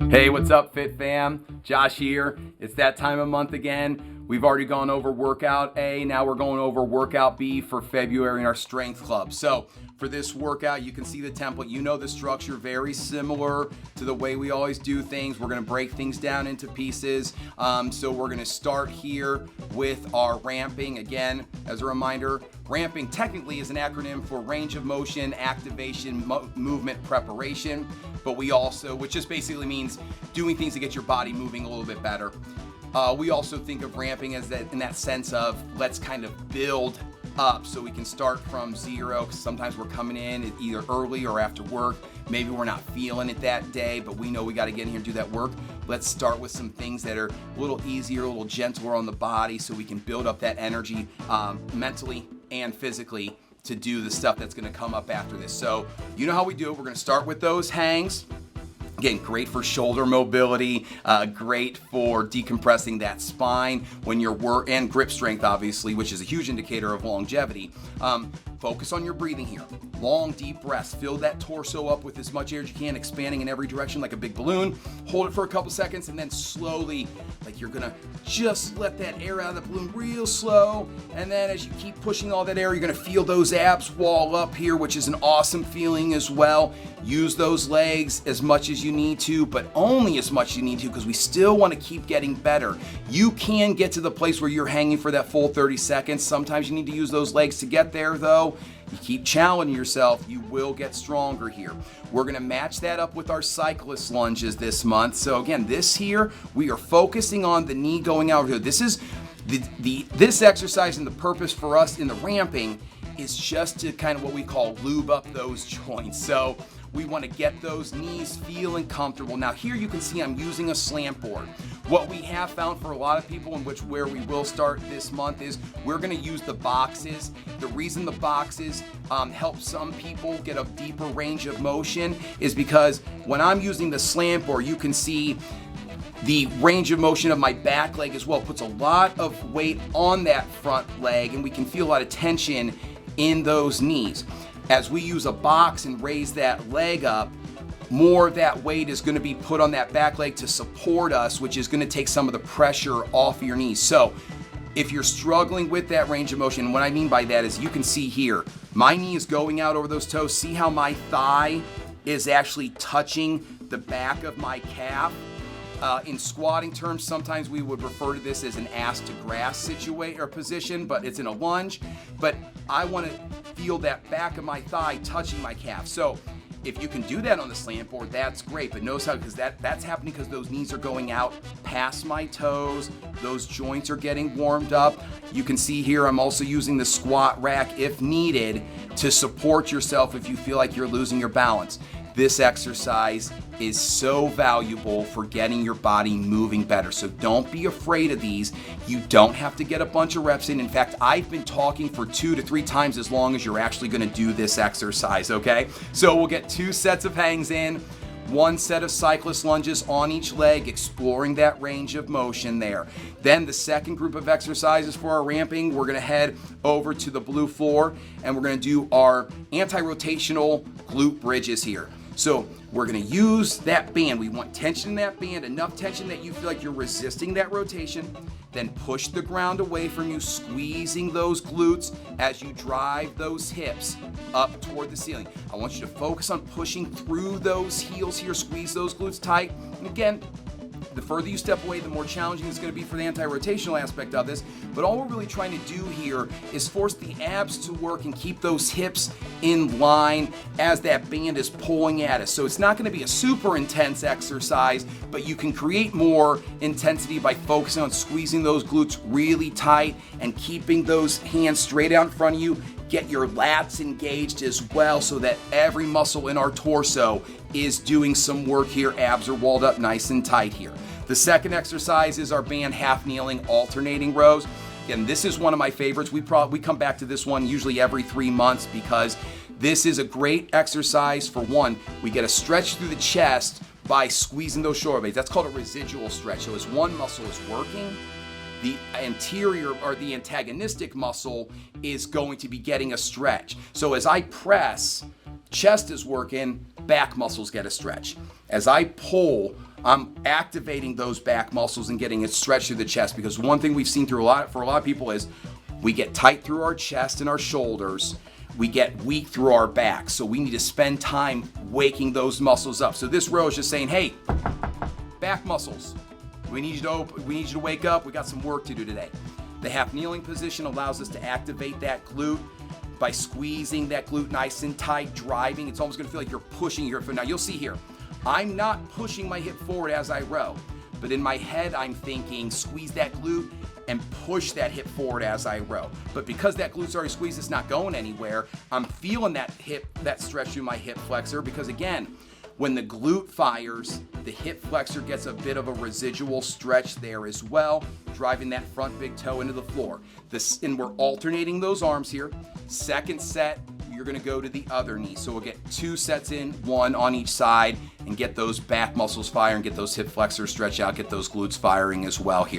Hey, what's up, Fit Fam? Josh here. It's that time of month again. We've already gone over workout A. Now we're going over workout B for February in our strength club. So for this workout, you can see the template. You know the structure, very similar to the way we always do things. We're going to break things down into pieces. So we're going to start here with our ramping. Again, as a reminder, ramping technically is an acronym for range of motion, activation, movement, preparation. But we also, which just basically means doing things to get your body moving a little bit better. We also think of ramping as that in that sense of let's kind of build up so we can start from zero, because sometimes we're coming in either early or after work. Maybe we're not feeling it that day, but we know we got to get in here and do that work. Let's start with some things that are a little easier, a little gentler on the body so we can build up that energy mentally and physically to do the stuff that's going to come up after this. So you know how we do it. We're going to start with those hangs. Again, great for shoulder mobility, great for decompressing that spine when you're and grip strength, obviously, which is a huge indicator of longevity. Focus on your breathing here. Long, deep breaths. Fill that torso up with as much air as you can, expanding in every direction like a big balloon. Hold it for a couple seconds and then slowly, like you're gonna just let that air out of the balloon real slow. And then as you keep pushing all that air, you're gonna feel those abs wall up here, which is an awesome feeling as well. Use those legs as much as you need to, but only as much as you need to, because we still want to keep getting better. You can get to the place where you're hanging for that full 30 seconds. Sometimes you need to use those legs to get there though. You keep challenging yourself, you will get stronger here. We're gonna match that up with our cyclist lunges this month. So again, this here, we are focusing on the knee going out here. This is this exercise, and the purpose for us in the ramping is just to kind of what we call lube up those joints. So we want to get those knees feeling comfortable. Now here you can see I'm using a slant board. What we have found for a lot of people, in where we will start this month, is we're going to use the boxes. The reason the boxes help some people get a deeper range of motion is because when I'm using the slant board, you can see the range of motion of my back leg as well. It puts a lot of weight on that front leg, and we can feel a lot of tension in those knees. As we use a box and raise that leg up, more of that weight is going to be put on that back leg to support us, which is going to take some of the pressure off of your knees. So if you're struggling with that range of motion, and what I mean by that is you can see here, my knee is going out over those toes. See how my thigh is actually touching the back of my calf? In squatting terms, sometimes we would refer to this as an ass to grass situation or position, but it's in a lunge. But I want to feel that back of my thigh touching my calf. So if you can do that on the slant board, that's great. But notice how, because that's happening because those knees are going out past my toes. Those joints are getting warmed up. You can see here I'm also using the squat rack if needed to support yourself if you feel like you're losing your balance. This exercise is so valuable for getting your body moving better. So don't be afraid of these. You don't have to get a bunch of reps in. In fact, I've been talking for 2 to 3 times as long as you're actually going to do this exercise, okay? So we'll get 2 sets of hangs in, 1 set of cyclist lunges on each leg, exploring that range of motion there. Then the second group of exercises for our ramping, we're gonna head over to the blue floor and we're gonna do our anti-rotational glute bridges here. So we're gonna use that band. We want tension in that band, enough tension that you feel like you're resisting that rotation. Then push the ground away from you, squeezing those glutes as you drive those hips up toward the ceiling. I want you to focus on pushing through those heels here, squeeze those glutes tight. And again, the further you step away, the more challenging it's going to be for the anti-rotational aspect of this. But all we're really trying to do here is force the abs to work and keep those hips in line as that band is pulling at us. So it's not going to be a super intense exercise, but you can create more intensity by focusing on squeezing those glutes really tight and keeping those hands straight out in front of you. Get your lats engaged as well so that every muscle in our torso is doing some work here. Abs are walled up nice and tight here. The second exercise is our band half kneeling alternating rows. Again, this is one of my favorites. We come back to this one usually every 3 months because this is a great exercise. For one, we get a stretch through the chest by squeezing those shoulder blades. That's called a residual stretch. So as one muscle is working, the anterior or the antagonistic muscle is going to be getting a stretch. So as I press, chest is working, back muscles get a stretch. As I pull, I'm activating those back muscles and getting it stretched through the chest, because one thing we've seen for a lot of people is we get tight through our chest and our shoulders. We get weak through our back. So we need to spend time waking those muscles up. So this row is just saying, hey, back muscles, we need you to wake up. We got some work to do today. The half kneeling position allows us to activate that glute by squeezing that glute nice and tight, driving. It's almost gonna feel like you're pushing your hip. Now you'll see here, I'm not pushing my hip forward as I row, but in my head I'm thinking squeeze that glute and push that hip forward as I row. But because that glute's already squeezed, it's not going anywhere. I'm feeling that stretch through my hip flexor, because again, when the glute fires, the hip flexor gets a bit of a residual stretch there as well, driving that front big toe into the floor. And we're alternating those arms here. Second set, you're gonna go to the other knee. So we'll get 2 sets in, 1 on each side, and get those back muscles firing, get those hip flexors stretch out, get those glutes firing as well here.